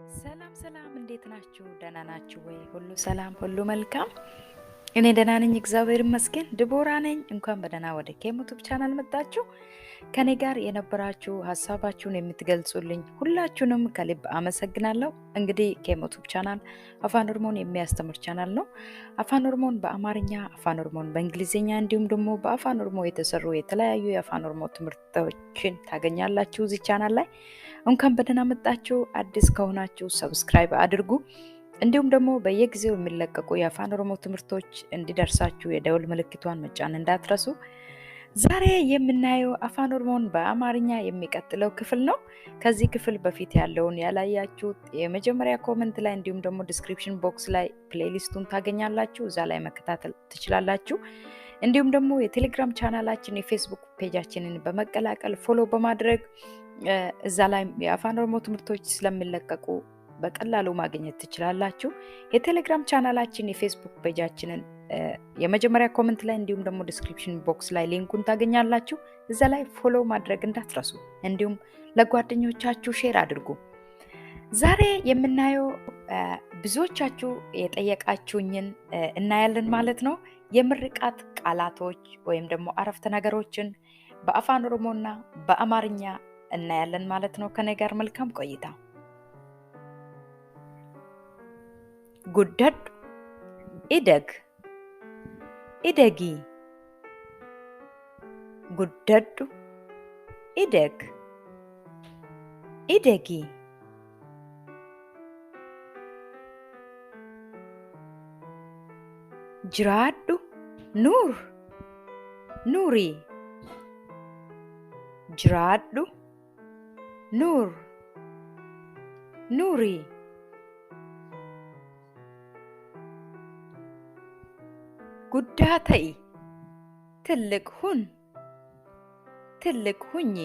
ሰላም እንዴት ናችሁ? ደህና ናችሁ ወይ? ሁሉ ሰላም፣ ሁሉ መልካም። እኔ ደህና ነኝ፣ እግዚአብሔር ይመስገን። ድቦራ ነኝ። እንኳን በደህና ወደ ኬሙቱብ ቻናል መጣችሁ። ከኔ ጋር የነበራችሁ ሀሳባችሁን የምትገልጹልኝ ሁላችሁንም ከልብ አመሰግናለሁ። እንግዲህ ኬሙቱብ ቻናል አፋን ኦሮሞን የሚያስተምር ቻናል ነው። አፋን ኦሮሞን በአማርኛ፣ አፋን ኦሮሞን በእንግሊዝኛ እንዲሁም ደግሞ በአፋን ኦሮሞ የተሰሩ የተለያዩ የአፋን ኦሮሞ ትምህርቶችን ታገኛላችሁ እዚህ ቻናል ላይ። እንኳን በደህና መጣችሁ። አዲስ ከሆናችሁ ሰብስክራይብ አድርጉ። እንዲሁም ደግሞ በየጊዜው የሚለቀቁ የአፋን ኦሮሞ ትምህርቶች እንዲደርሳችሁ የደውል ምልክቷን መጫን እንዳትረሱ። ዛሬ የምናየው አፋን ኦሮሞን በአማርኛ የሚቀጥለው ክፍል ነው። ከዚህ ክፍል በፊት ያለውን ያላያችሁት የመጀመሪያ ኮመንት ላይ እንዲሁም ደግሞ ዲስክሪፕሽን ቦክስ ላይ ፕሌሊስቱን ታገኛላችሁ። እዛ ላይ መከታተል ትችላላችሁ። እንዲሁም ደግሞ የቴሌግራም ቻናላችን የፌስቡክ ፔጃችንን በመቀላቀል ፎሎ በማድረግ እዛ ላይ የአፋን ኦሮሞ ትምህርቶች ስለሚለቀቁ በቀላሉ ማግኘት ትችላላችሁ። የቴሌግራም ቻናላችን የፌስቡክ ፔጃችንን የመጀመሪያ ኮመንት ላይ እንዲሁም ደግሞ ዲስክሪፕሽን ቦክስ ላይ ሊንኩን ታገኛላችሁ። እዛ ላይ ፎሎ ማድረግ እንዳትረሱ። እንዲሁም ለጓደኞቻችሁ ሼር አድርጉ። ዛሬ የምናየው ብዙዎቻችሁ የጠየቃችሁኝን እናያለን ማለት ነው። የምርቃት ቃላቶች ወይም ደግሞ አረፍተ ነገሮችን በአፋን ኦሮሞና በአማርኛ እናያለን ማለት ነው። ከኔ ጋር መልካም ቆይታ። ጉደድ ኢደግ ኢደጊ ጉደዱ ኢደግ ኢደጊ ጅራዱ ኑር ኑሪ ጅራዱ ኑር ኑሪ ጉዳ ተኢ ትልቅ ሁን ትልቅ ሁኚ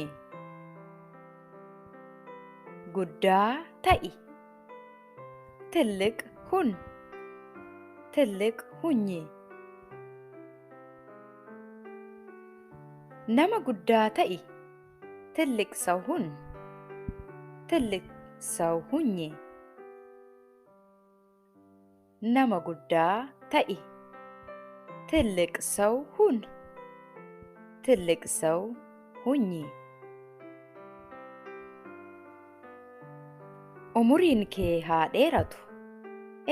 ጉዳ ተኢ ትልቅ ሁን ትልቅ ሁኚ ነመ ጉዳ ተኢ ትልቅ ሰው ሁን ትልቅ ሰው ሁኚ ነመ ጉዳ ተኢ ትልቅ ሰው ሁን ትልቅ ሰው ሁኚ ኡሙሪን ኬ haa dheeratu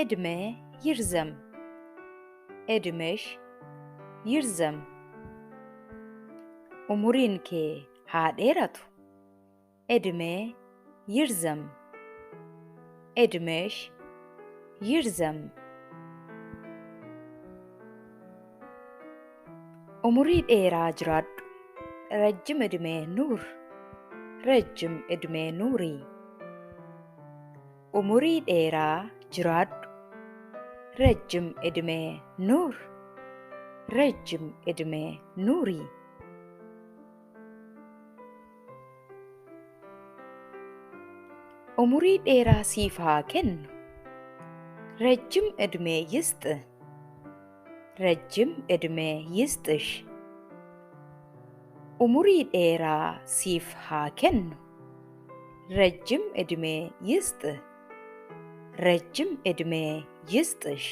እድሜ ይርዘም እድሜሽ ይርዘም ኡሙሪን ኬ haa dheeratu እድሜ ይርዘም እድሜሽ ይርዘም ኡሙሪ ዴራ ጅራዱ ረጅም እድሜ ኑር ረጅም እድሜ ኑሪ ኡሙሪ ዴራ ጅራዱ ረጅም እድሜ ኑር ረጅም እድሜ ኑሪ ኡሙሪ ዴራ ሲፍ haa kennu ረጅም እድሜ ይስጥ ረጅም እድሜ ይስጥሽ ኡሙሪ ዴራ ሲፍ haa kennu ረጅም እድሜ ይስጥ ረጅም እድሜ ይስጥሽ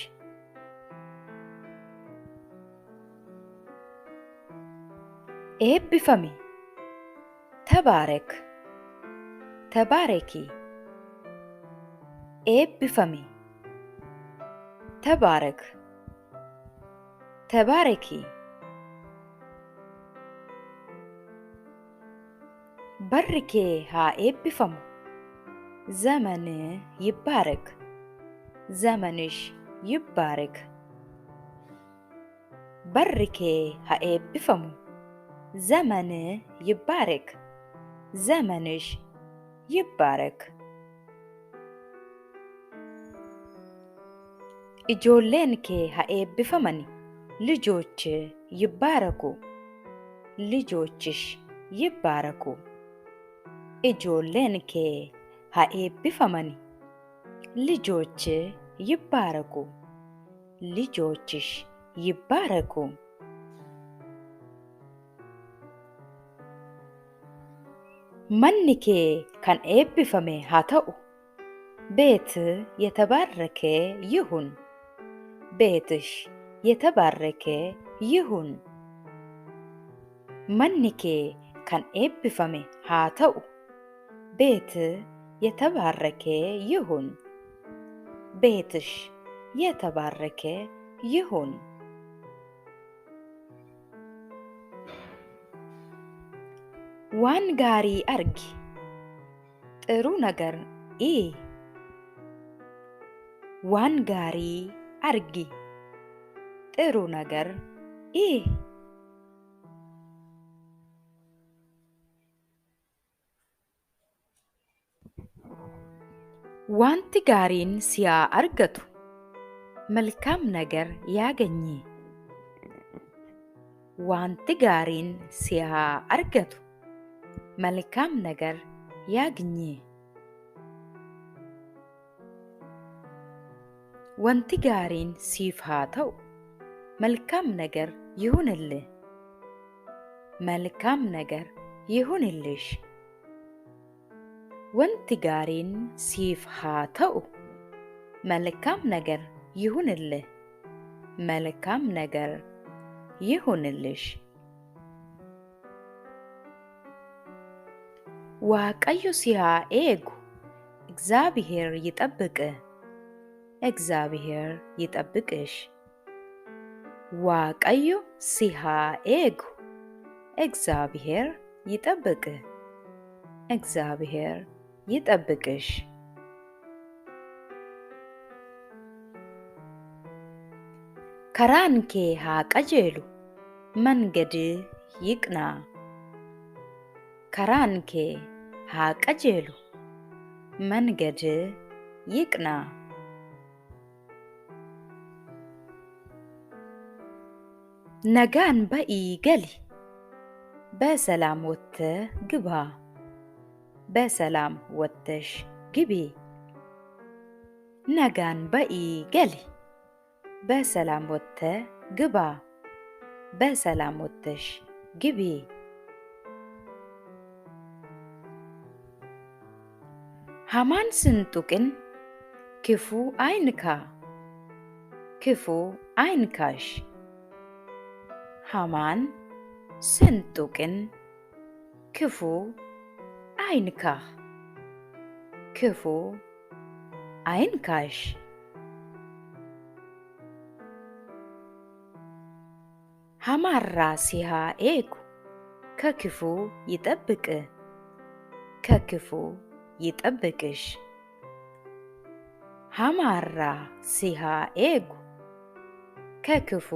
ኤብቢፈሚ ተባረክ ተባረኪ ኤብቢፈሚ ተባረክ ተባረኪ barri kee haa eebbifamu ዘመን ይባረክ ዘመንሽ ይባረክ barri kee haa eebbifamu ዘመን ይባረክ ዘመንሽ ይባረክ ijoolleen kee haa eebbifamani ልጆች ይባረኩ ልጆችሽ ይባረኩ ijoolleen kee haa eebbifamani ልጆች ይባረኩ ልጆችሽ ይባረኩ manni kee kan eebbifame haa ta'u ቤት የተባረከ ይሁን። ቤትሽ የተባረከ ይሁን። መንኬ ከን ኤብቢፈሜ haa ta'u ቤት የተባረከ ይሁን። ቤትሽ የተባረከ ይሁን። ዋን ጋሪ አርጊ ጥሩ ነገር እይ። ዋን ጋሪ አርጊ ጥሩ ነገር እይ። ዋንቲ ጋሪን ሲያ አርገቱ መልካም ነገር ያገኝ። ዋንቲ ጋሪን ሲያ አርገቱ መልካም ነገር ያግኝ። ወንቲ ጋሪን ሲፍ haa ta'u መልካም ነገር ይሁንልህ። መልካም ነገር ይሁንልሽ። ወንቲ ጋሪን ሲፍ haa ta'u መልካም ነገር ይሁንልህ። መልካም ነገር ይሁንልሽ። ዋቀዮ ሲሃ ኤጉ እግዚአብሔር ይጠብቅ። እግዚአብሔር ይጠብቅሽ። ዋቀዮ ሲሃ ኤጉ እግዚአብሔር ይጠብቅ። እግዚአብሔር ይጠብቅሽ። ከራንኬ haa qajeelu መንገድ ይቅና። ከራንኬ haa qajeelu መንገድ ይቅና። ነጋን በኢ ገሊ በሰላም ወጥተህ ግባ። በሰላም ወጥተሽ ግቢ። ነጋን በኢ ገሊ በሰላም ወጥተህ ግባ። በሰላም ወጥተሽ ግቢ። ሐማን ስንጡቅን ክፉ አይንካ። ክፉ አይንካሽ። ሐማን ስንጡቅን ክፉ አይንካ። ክፉ አይንካሽ። ሐማራ ሲሃ ኤጉ ከክፉ ይጠብቅ። ከክፉ ይጠብቅሽ። ሐማራ ሲሃ ኤጉ ከክፉ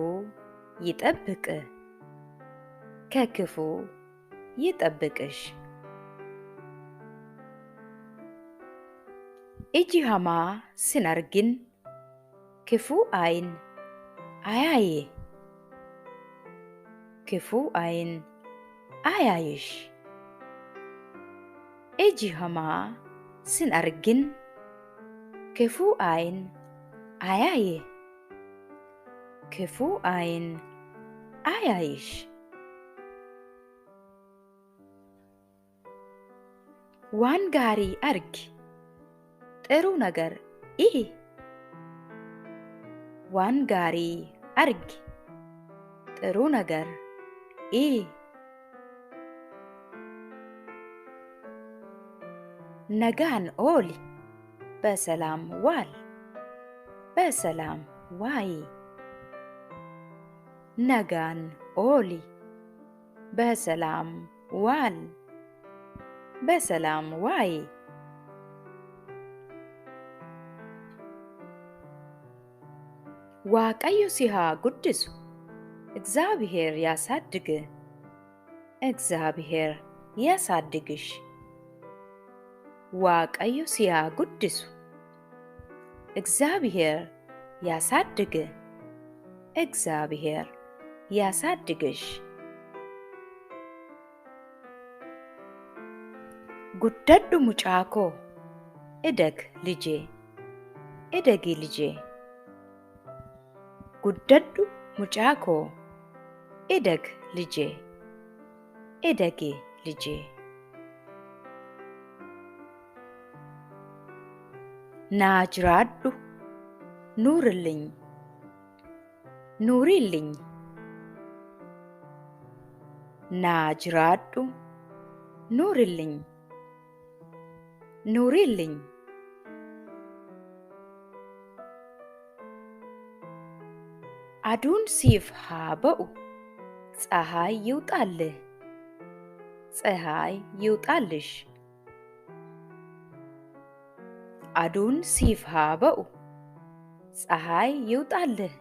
ይጠብቅ። ከክፉ ይጠብቅሽ። እጂ ሐማ ስናርግን ክፉ አይን አያዬ። ክፉ አይን አያይሽ። እጂ ሐማ ስናርግን ክፉ አይን አያዬ። ክፉ አይን አያይሽ። ዋን ጋሪ አርጊ ጥሩ ነገር እይ። ዋን ጋሪ አርጊ ጥሩ ነገር እይ። ነጋን ኦሊ በሰላም ዋል። በሰላም ዋይ። ነጋን ኦሊ በሰላም ዋል። በሰላም ዋይ። ዋቀዮ ሲሃ ጉድሱ እግዚአብሔር ያሳድግ። እግዚአብሔር ያሳድግሽ። ዋቀዮ ሲሃ ጉድሱ እግዚአብሔር ያሳድግ። እግዚአብሔር ያሳድግሽ። ጉደዱ ሙጫኮ እደግ ልጄ። እደጊ ልጄ። ጉደዱ ሙጫኮ እደግ ልጄ። እደጊ ልጄ። ናጅራዱ ኑርልኝ ኑሪልኝ ናጅራዱ ኑርልኝ ኑሪልኝ አዱን ሲፍ ሃበኡ ፀሐይ ይውጣልህ ፀሐይ ይውጣልሽ አዱን ሲፍ ሃበኡ ፀሐይ ይውጣልህ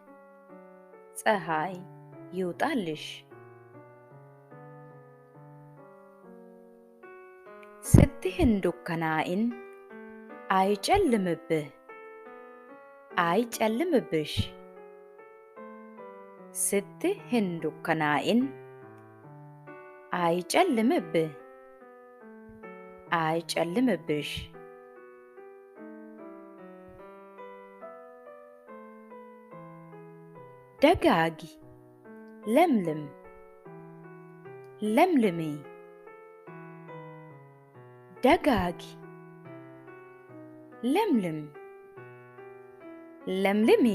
ፀሐይ ይውጣልሽ ስትህን ዱከናኢን አይጨልምብህ አይጨልምብሽ ስትህን ዱከናኢን አይጨልምብህ አይጨልምብሽ ደጋጊ ለምልም ለምልሜ ደጋጊ ለምልም ለምልሜ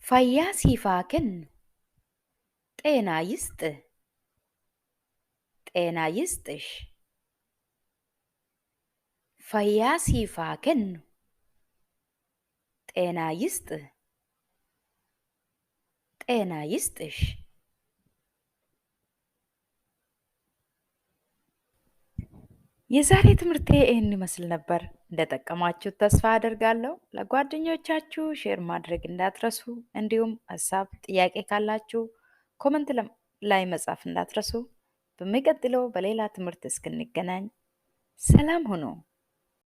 ፈያ ሲፋ kennu ጤና ይስጥህ ጤና ይስጥሽ ፈያ ሲፋ kennu ጤና ይስጥህ ጤና ይስጥሽ የዛሬ ትምህርቴ ይህን ይመስል ነበር። እንደጠቀማችሁ ተስፋ አደርጋለሁ። ለጓደኞቻችሁ ሼር ማድረግ እንዳትረሱ፣ እንዲሁም ሀሳብ ጥያቄ ካላችሁ ኮመንት ላይ መጻፍ እንዳትረሱ። በሚቀጥለው በሌላ ትምህርት እስክንገናኝ ሰላም ሁኑ።